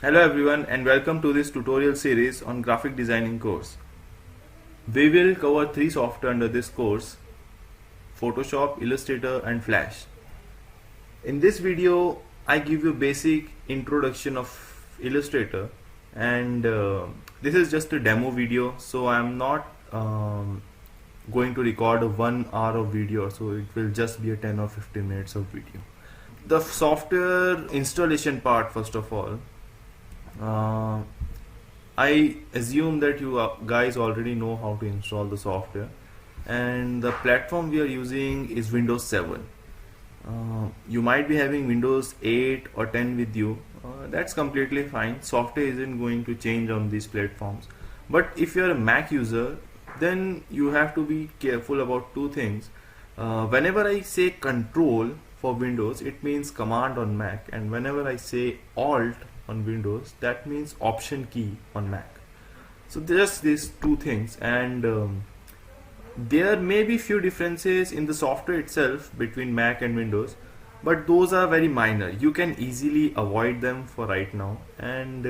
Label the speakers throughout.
Speaker 1: Hello everyone and welcome to this tutorial series on graphic designing course. We will cover three software under this course: Photoshop, Illustrator and Flash. In this video I give you basic introduction of Illustrator, and this is just a demo video, so I am not going to record a 1 hour of video, so it will just be a 10 or 15 minutes of video. The software installation part, first of all, I assume that you guys already know how to install the software, and the platform we are using is Windows 7. You might be having Windows 8 or 10 with you. That's completely fine. Software isn't going to change on these platforms. But if you're a Mac user, then you have to be careful about two things. Whenever I say Control for Windows, it means Command on Mac, and whenever I say Alt on Windows, that means Option key on Mac. So there's these two things, and there may be few differences in the software itself between Mac and Windows, but those are very minor. You can easily avoid them for right now, and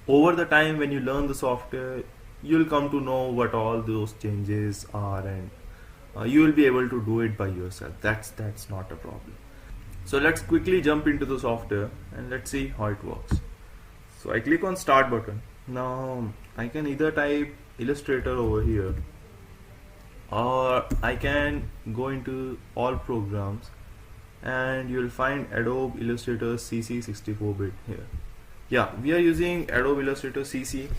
Speaker 1: over the time when you learn the software, you'll come to know what all those changes are, and you will be able to do it by yourself. That's not a problem. So let's quickly jump into the software and let's see how it works. So I click on Start button. Now I can either type Illustrator over here, or I can go into all programs and you'll find Adobe Illustrator CC 64-bit here. Yeah, we are using Adobe Illustrator CC.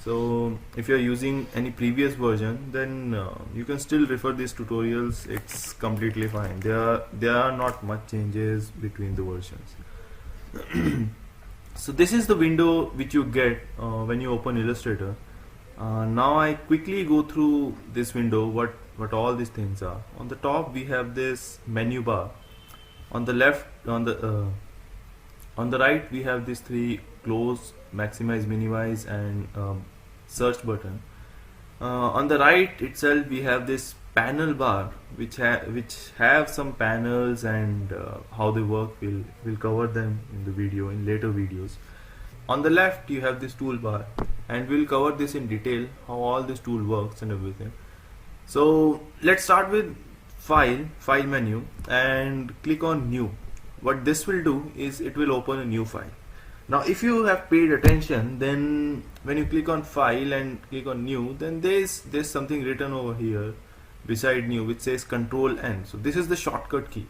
Speaker 1: So if you're using any previous version, then you can still refer these tutorials. It's completely fine. There are not much changes between the versions. So this is the window which you get when you open Illustrator. Now I quickly go through this window, what all these things are. On the top we have this menu bar. On the left, on the right, we have these three: close, maximize, minimize, and search button. On the right itself we have this panel bar which have some panels, and how they work we'll cover them in the video, in later videos. On the left you have this toolbar, and we'll cover this in detail, how all this tool works and everything. So let's start with file menu and click on new. What this will do is it will open a new file. Now if you have paid attention, then when you click on file and click on new, then there's something written over here beside new which says Control N. So this is the shortcut key.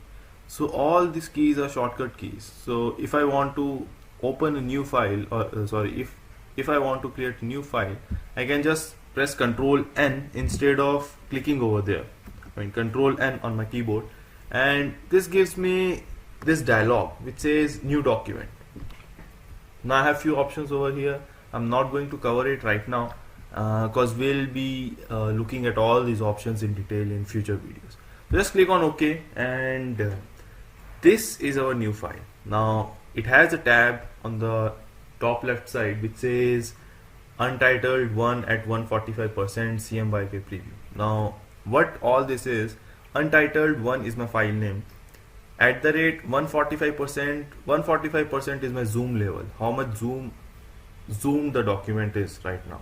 Speaker 1: So all these keys are shortcut keys. So if I want to open a new file, or if I want to create a new file, I can just press Control N instead of clicking over there. I mean Control N on my keyboard, and this gives me this dialog which says new document. Now I have few options over here. I'm not going to cover it right now because we'll be looking at all these options in detail in future videos. Just click on OK, and this is our new file. Now it has a tab on the top left side which says Untitled 1 at 145% CMYK preview. Now what all this is: Untitled 1 is my file name, at the rate 145% is my zoom level, how much zoom the document is right now.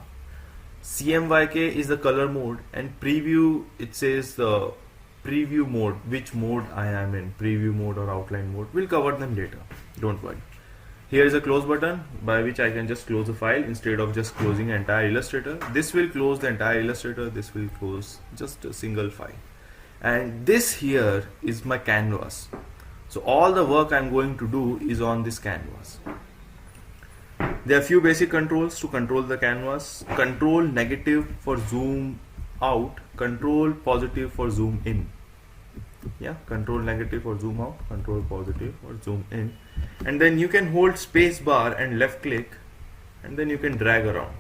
Speaker 1: CMYK is the color mode, and preview, it says the preview mode, which mode I am in, preview mode or outline mode. We'll cover them later, don't worry. Here is a close button by which I can just close the file instead of just closing entire Illustrator. This will close the entire Illustrator, this will close just a single file. And this here is my canvas. So all the work I'm going to do is on this canvas. There are few basic controls to control the canvas: control negative for zoom out, control positive for zoom in. Yeah, control negative for zoom out, control positive for zoom in. And then you can hold space bar and left click, and then you can drag around.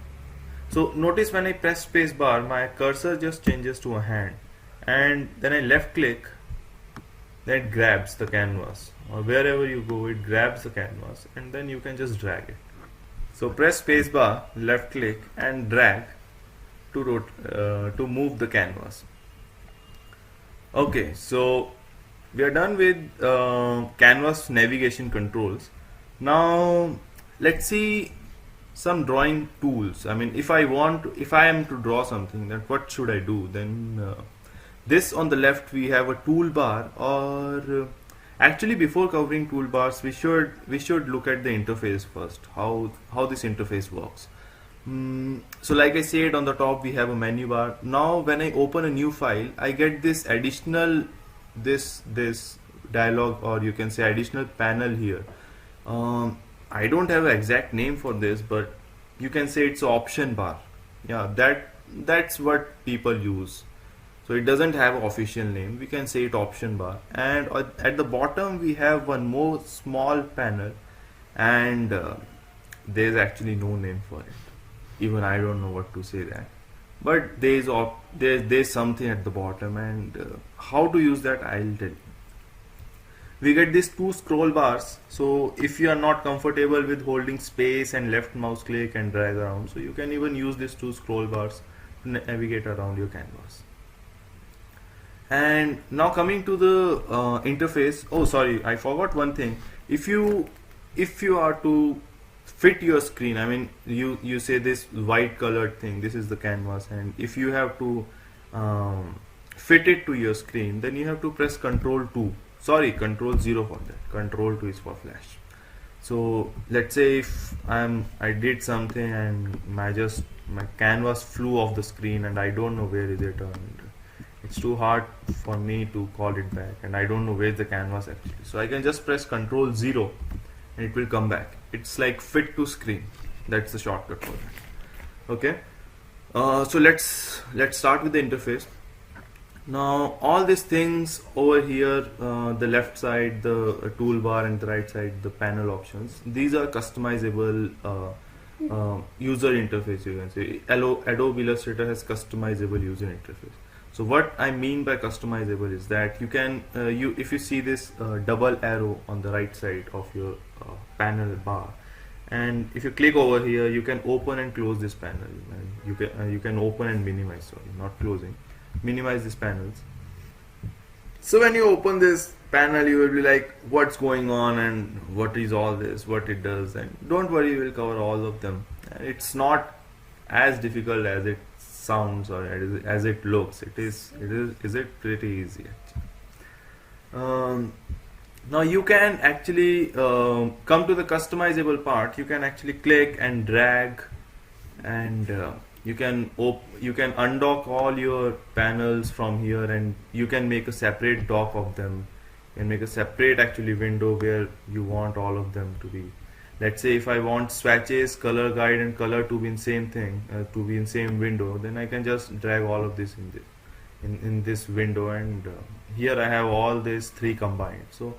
Speaker 1: So notice when I press space bar, my cursor just changes to a hand, and then I left click, then it grabs the canvas, or wherever you go it grabs the canvas, and then you can just drag it. So press space bar, left click and drag to move the canvas. Okay, so we are done with canvas navigation controls. Now let's see some drawing tools. I mean, if I am to draw something, then what should I do? Then this on the left we have a toolbar, or actually before covering toolbars, we should look at the interface first. How this interface works. So like I said, on the top we have a menu bar. Now when I open a new file, I get this additional this dialog, or you can say additional panel here. I don't have an exact name for this, but you can say it's an option bar. Yeah, that's what people use. So it doesn't have an official name. We can say it option bar. And at the bottom we have one more small panel, and there's actually no name for it. Even I don't know what to say that. But there's something at the bottom, and how to use that I'll tell you. We get these two scroll bars. So if you are not comfortable with holding space and left mouse click and drag around, so you can even use these two scroll bars to navigate around your canvas. And now coming to the interface. Oh, sorry, I forgot one thing. If you are to fit your screen, I mean, you say this white colored thing, this is the canvas, and if you have to fit it to your screen, then you have to press Control 2. Sorry, Control 0 for that. Control 2 is for flash. So let's say if I did something and my canvas flew off the screen, and I don't know where is it, and it's too hard for me to call it back, and I don't know where the canvas actually. So I can just press Control 0 and it will come back. It's like fit to screen. That's the shortcut for that. Okay. So let's start with the interface. Now all these things over here, the left side the toolbar, and the right side the panel options, these are customizable user interface, you can say. Adobe Illustrator has customizable user interface. So what I mean by customizable is that you can if you see this double arrow on the right side of your panel bar, and if you click over here, you can open and close this panel, and you can open and minimize, sorry, not closing, minimize these panels. So when you open this panel, you will be like, what's going on and what is all this, what it does, and don't worry, we'll cover all of them. And it's not as difficult as it sounds or as it looks. It is pretty easy actually. Now you can actually come to the customizable part. You can actually click and drag, and you can undock all your panels from here, and you can make a separate dock of them, and make a separate actually window where you want all of them to be. Let's say if I want swatches, color guide, and color to be in same thing, to be in same window, then I can just drag all of this in this window, and here I have all these three combined. So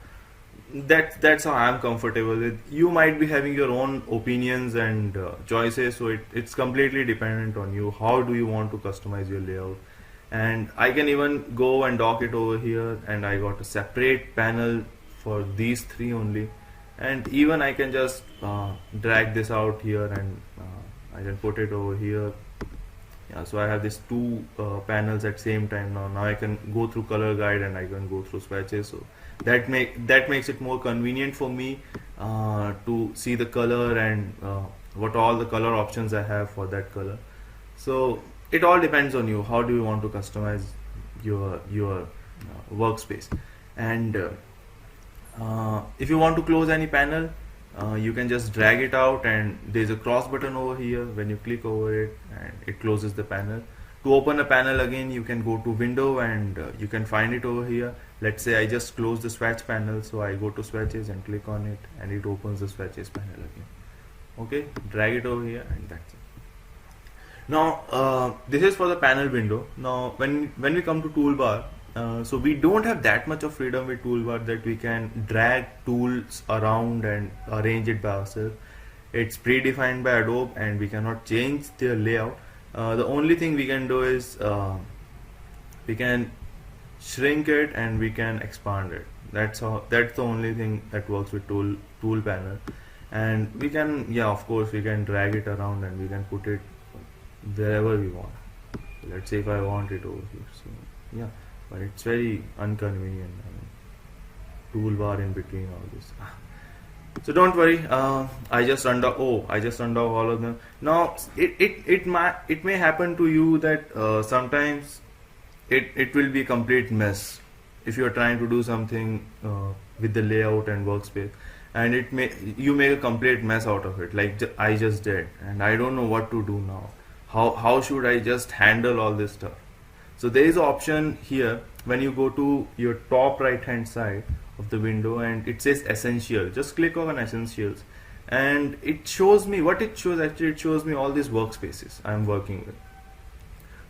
Speaker 1: that's how I'm comfortable with. You might be having your own opinions and choices, so it's completely dependent on you. How do you want to customize your layout? And I can even go and dock it over here, and I got a separate panel for these three only. And even I can just drag this out here, and I can put it over here. Yeah, so I have these two panels at same time now. Now I can go through color guide, and I can go through swatches. So that makes it more convenient for me to see the color and what all the color options I have for that color. So it all depends on you. How do you want to customize your workspace? And if you want to close any panel, you can just drag it out, and there's a cross button over here. When you click over it, and it closes the panel. To open a panel again, you can go to window, and you can find it over here. Let's say I just close the swatch panel, so I go to swatches and click on it, and it opens the swatches panel again. Okay, drag it over here, and that's it. Now this is for the panel window. Now when we come to toolbar, so we don't have that much of freedom with toolbar that we can drag tools around and arrange it by ourselves. It's predefined by Adobe, and we cannot change their layout. The only thing we can do is we can shrink it and we can expand it. That's the only thing that works with tool panel. And we can, yeah, of course we can drag it around, and we can put it wherever we want. Let's say if I want it over here, so yeah, but it's very inconvenient. I mean, toolbar in between all this. So don't worry. I just undo all of them. Now it may happen to you that sometimes it will be a complete mess if you are trying to do something with the layout and workspace, and you make a complete mess out of it, like I just did, and I don't know what to do now. How should I just handle all this stuff? So there is an option here when you go to your top right hand side of the window and it says essential. Just click on essentials and it shows me what it shows. Actually, it shows me all these workspaces I'm working with.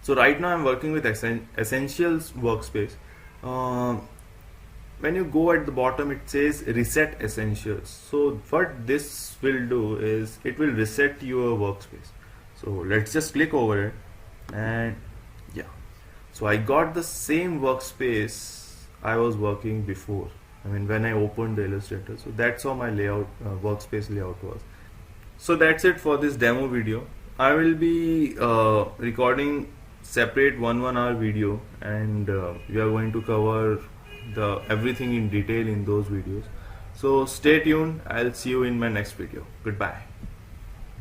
Speaker 1: So right now I'm working with essentials workspace. When you go at the bottom, it says reset essentials. So what this will do is it will reset your workspace. So let's just click over it, and yeah, so I got the same workspace I was working before. I mean, when I opened the Illustrator. So that's how my layout, workspace layout was. So that's it for this demo video. I will be recording separate 1 hour video, and we are going to cover the everything in detail in those videos. So stay tuned. I'll see you in my next video. Goodbye.